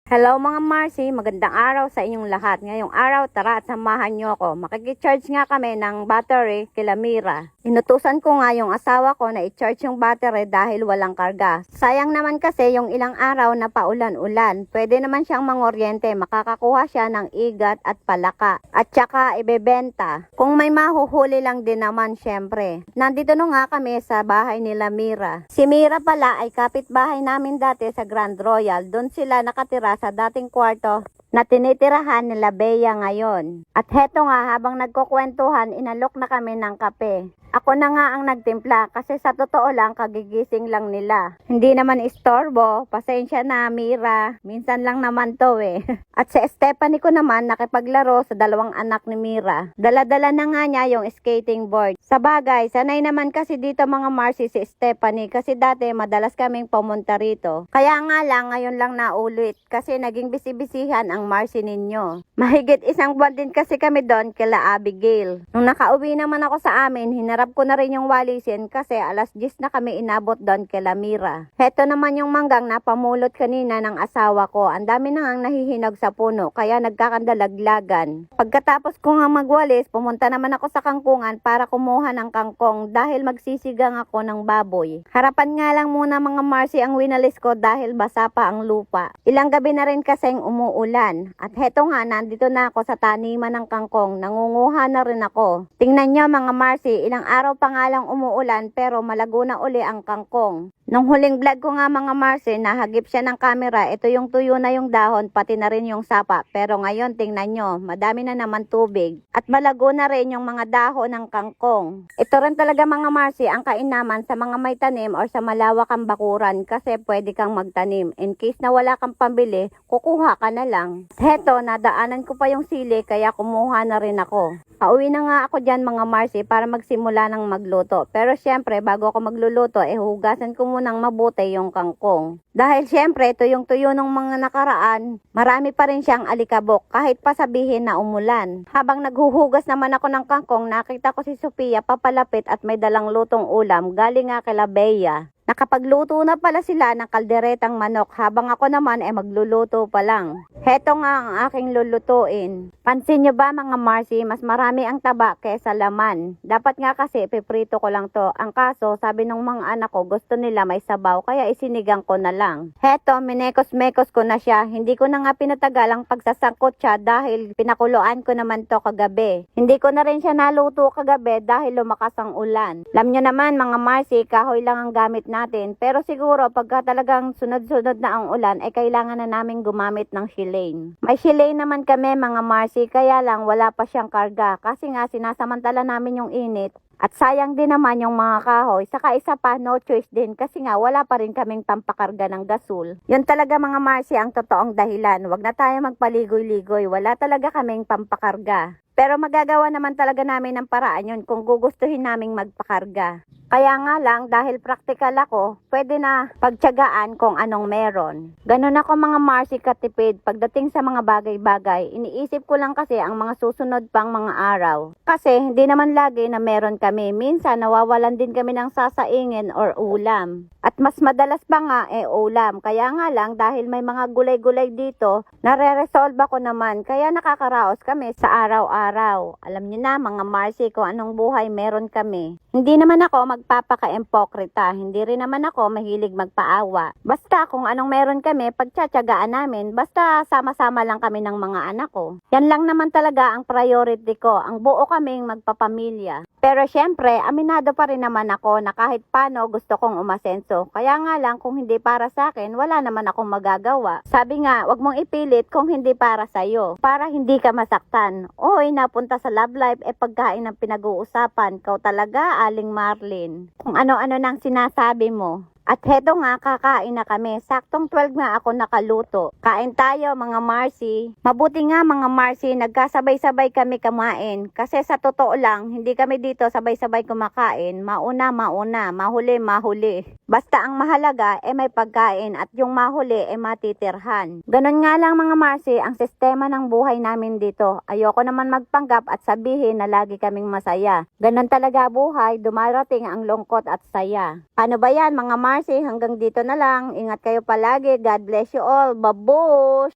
Hello mga Marcy, magandang araw sa inyong lahat. Ngayong araw, tara at samahan nyo ako. Makikicharge nga kami ng battery kila Mira. Inutusan ko nga yung asawa ko na i-charge yung battery dahil walang karga. Sayang naman kasi yung ilang araw na paulan-ulan. Pwede naman siyang mangoryente, makakakuha siya ng igat at palaka. At saka ibebenta. Kung may mahuhuli lang din naman syempre. Nandito na nga kami sa bahay nila Mira. Si Mira pala ay kapitbahay namin dati sa Grand Royal. Doon sila nakatira sa dating kwarto na tinitirahan nila Bea ngayon. At heto nga, habang nagkukwentuhan, inalok na kami ng kape. Ako na nga ang nagtimpla kasi sa totoo lang kagigising lang nila. Hindi naman istorbo, pasensya na Mira, minsan lang naman to eh. At si Stephanie ko naman nakipaglaro sa dalawang anak ni Mira. Dala-dala na nga niya yung skating board. Sa bagay, sanay naman kasi dito mga Marcy si Stephanie kasi dati madalas kaming pumunta rito. Kaya nga lang ngayon lang naulit kasi naging bisibisihan ang Marcy ninyo. Mahigit isang buwan din kasi kami doon kila Abigail. Nung nakauwi naman ako sa amin, hinarap ko na rin yung walisin kasi alas 10 na kami inabot doon kila Mira. Heto naman yung manggang na pamulot kanina ng asawa ko. Ang dami na ngang nahihinog sa puno kaya nagkakandalaglagan. Pagkatapos ko nga magwalis, pumunta naman ako sa kangkungan para kumuha ng kangkong dahil magsisigang ako ng baboy. Harapan nga lang muna mga Marcy ang winalis ko dahil basa pa ang lupa. Ilang gabi na rin kasing umuulan. At heto nga, nandito na ako sa taniman ng kangkong. Nangunguha na rin ako. Tingnan nyo mga Marcy, ilang araw pa nga lang umuulan pero malago na uli ang kangkong. Nung huling vlog ko nga mga Marcy, nahagip siya ng camera. Ito yung tuyo na yung dahon, pati na rin yung sapa. Pero ngayon, tingnan nyo, madami na naman tubig. At malago na rin yung mga dahon ng kangkong. Ito rin talaga mga Marcy, ang kainaman sa mga may tanim or sa malawak ang bakuran kasi pwede kang magtanim. In case na wala kang pambili, kukuha ka na lang. Heto, nadaanan ko pa yung sili kaya kumuha na rin ako. Pauwi na nga ako dyan mga Marcy para magsimula ng magluto. Pero syempre bago ako magluluto, hugasan ko munang mabuti yung kangkong. Dahil syempre ito yung tuyo ng mga nakaraan, marami pa rin siyang alikabok kahit pa sabihin na umulan. Habang naghuhugas naman ako ng kangkong, nakita ko si Sophia papalapit at may dalang lutong ulam galing nga kila Bea. Nakapagluto na pala sila ng kalderetang manok habang ako naman magluluto pa lang. Heto nga ang aking lulutuin. Pansin nyo ba mga Marcy, mas marami ang taba kaysa laman. Dapat nga kasi piprito ko lang to. Ang kaso, sabi ng mga anak ko gusto nila may sabaw kaya isinigang ko na lang. Heto, minekos-mekos ko na siya. Hindi ko na nga pinatagal ang pagsasangkot siya dahil pinakuluan ko naman to kagabi. Hindi ko na rin siya naluto kagabi dahil lumakas ang ulan. Alam nyo naman mga Marcy, kahoy lang ang gamit natin. Pero siguro pagka talagang sunod-sunod na ang ulan ay kailangan na namin gumamit ng shilane. May shilane naman kami mga Marcy kaya lang wala pa siyang karga kasi nga sinasamantala namin yung init. At sayang din naman yung mga kahoy. Saka isa pa, no choice din kasi nga wala pa rin kaming pampakarga ng gasol. Yun talaga mga Marcy ang totoong dahilan. Huwag na tayo magpaligoy-ligoy. Wala talaga kaming pampakarga. Pero magagawa naman talaga namin ng paraan yun kung gugustuhin naming magpakarga. Kaya nga lang, dahil practical ako, pwede na pagtiyagaan kung anong meron. Ganun ako mga Marcy katipid pagdating sa mga bagay-bagay. Iniisip ko lang kasi ang mga susunod pang mga araw. Kasi hindi naman lagi na meron kami. Minsan nawawalan din kami ng sasaingin or ulam. At mas madalas pa nga ulam. Kaya nga lang dahil may mga gulay-gulay dito, nare-resolve ako naman. Kaya nakakaraos kami sa araw-araw. Alam niyo na mga Marcy kung anong buhay meron kami. Hindi naman ako magpapaka-impokrita. Hindi rin naman ako mahilig magpaawa. Basta kung anong meron kami, pagtsatsagaan namin. Basta sama-sama lang kami ng mga anak ko. Yan lang naman talaga ang priority ko. Ang buo kaming magpapamilya. Pero syempre, aminado pa rin naman ako na kahit paano gusto kong umasenso. Kaya nga lang kung hindi para sa akin, wala naman akong magagawa. Sabi nga, wag mong ipilit kung hindi para sa'yo. Para hindi ka masaktan. Oy, napunta sa love life, pagkain ng pinag-uusapan. Kau talaga, Aling Marlin. Kung ano-ano nang sinasabi mo. At heto nga, kakain na kami. Saktong 12 nga ako nakaluto. Kain tayo mga Marcy. Mabuti nga mga Marcy, nagkasabay-sabay kami kumain. Kasi sa totoo lang, hindi kami dito sabay-sabay kumakain. Mauna, mahuli. Basta ang mahalaga may pagkain at yung mahuli matitirhan. Ganon nga lang mga Marcy, ang sistema ng buhay namin dito. Ayoko naman magpanggap at sabihin na lagi kaming masaya. Ganon talaga buhay, dumarating ang lungkot at saya. Ano ba yan mga Marcy? Hanggang dito na lang. Ingat kayo palagi. God bless you all. Babush!